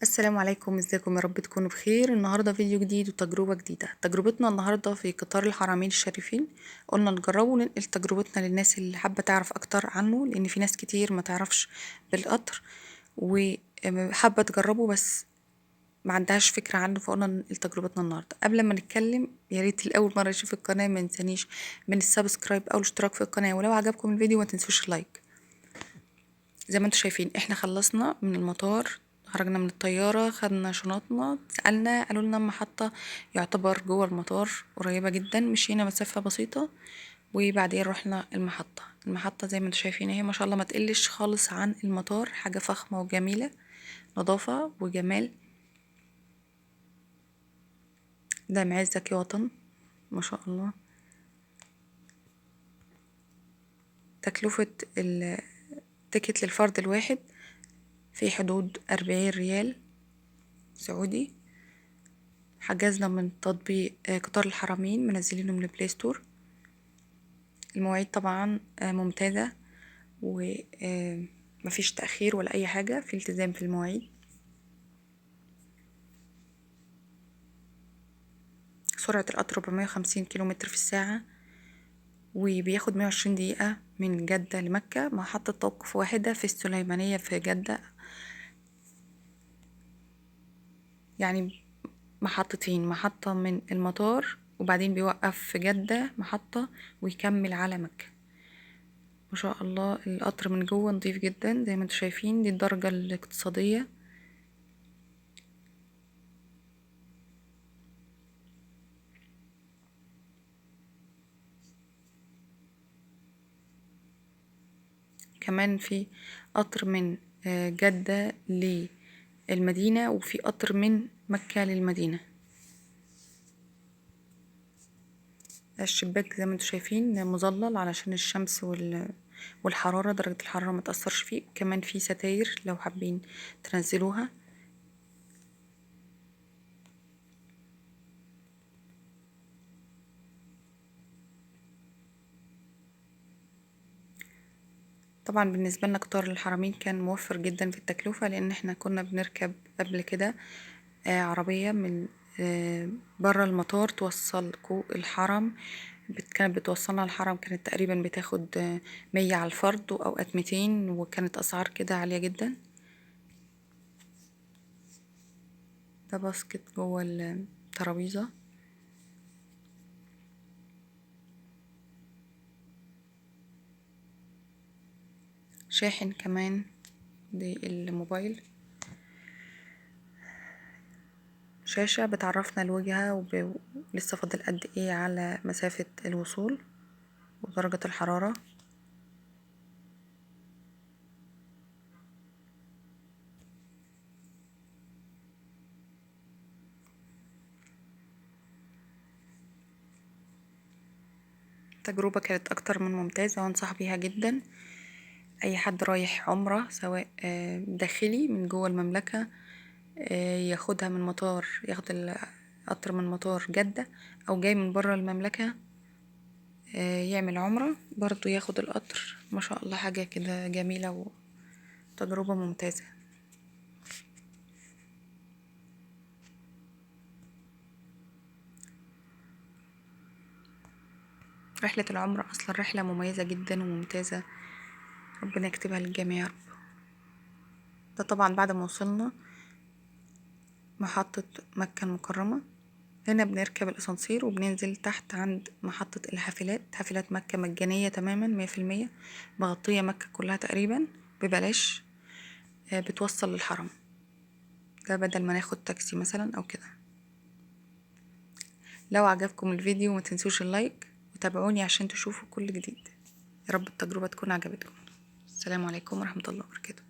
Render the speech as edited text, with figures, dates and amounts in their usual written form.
السلام عليكم، ازيكم؟ يا رب تكونوا بخير. النهارده فيديو جديد وتجربة جديدة. تجربتنا النهارده في قطار الحرمين الشريفين. قلنا نجربه وننقل تجربتنا للناس اللي حابة تعرف اكتر عنه، لان في ناس كتير ما تعرفش بالقطر وحابة تجربه بس ما عندهاش فكرة عنه، فقلنا ننقل تجربتنا النهارده. قبل ما نتكلم، يا ريت الاول مرة يشوف القناة ما ينسانيش من السبسكرايب او الاشتراك في القناة، ولو عجبكم الفيديو ما تنسوش اللايك. زي ما انتم شايفين احنا خلصنا من المطار، خرجنا من الطيارة، خدنا شنطنا، سألنا قالوا لنا محطة يعتبر جوه المطار قريبة جدا، مشينا مسافة بسيطة وبعدين رحنا المحطة زي ما انتم شايفين اهي، ما شاء الله ما تقلش خالص عن المطار، حاجة فخمة وجميلة، نظافة وجمال. ده معزك يا وطن، ما شاء الله. تكلفة التيكت للفرد الواحد في حدود 40 ريال سعودي. حجزنا من تطبيق قطار الحرمين، منزلينه من البلاي ستور. المواعيد طبعا ممتازة، ومفيش تأخير ولا أي حاجة، في التزام في المواعيد. سرعة القطر 450 كيلومتر في الساعة، وبياخد 120 دقيقة من جدة لمكة، محطة توقف واحدة في السليمانية في جدة، يعني محطتين، محطة من المطار وبعدين بيوقف في جدة محطة ويكمل على مكة. ما شاء الله القطر من جوه نضيف جدا زي ما انتم شايفين، دي الدرجة الاقتصادية. كمان في قطر من جدة للمدينة، وفي قطر من مكة للمدينة. الشباك زي ما انتم شايفين مظلل علشان الشمس والحرارة، درجة الحرارة ما تأثرش فيه. كمان في ستاير لو حابين تنزلوها. طبعا بالنسبة لنا قطار الحرمين كان موفر جدا في التكلفة، لان احنا كنا بنركب قبل كده عربية من برا المطار توصلكوا الحرم. كانت بتوصلنا الحرم، كانت تقريبا بتاخد 100 على الفرد، واوقات 200، وكانت اسعار كده عالية جدا. ده باسكت جوه الترابيزة. شاحن كمان للموبايل. شاشة بتعرفنا الوجهة ولسه فاضل قد ايه على مسافة الوصول ودرجة الحرارة. التجربة كانت أكتر من ممتازة وأنصح بيها جدا. أي حد رايح عمرة، سواء داخلي من جوه المملكة، ياخدها من مطار، ياخد القطر من مطار جدة، أو جاي من برا المملكة يعمل عمرة برضو ياخد القطر. ما شاء الله حاجة كده جميلة وتجربة ممتازة. رحلة العمرة أصلا رحلة مميزة جدا وممتازة، ربنا يكتبها للجميع يا رب. ده طبعا بعد ما وصلنا محطة مكة المكرمة. هنا بنركب الأسانسير وبننزل تحت عند محطة الحافلات. حافلات مكة مجانية تماما 100%، مغطية مكة كلها تقريبا ببلاش، بتوصل للحرم. ده بدل ما ناخد تاكسي مثلا أو كده. لو عجبكم الفيديو ما تنسوش اللايك، وتابعوني عشان تشوفوا كل جديد. يا رب التجربة تكون عجبتكم. السلام عليكم ورحمة الله وبركاته.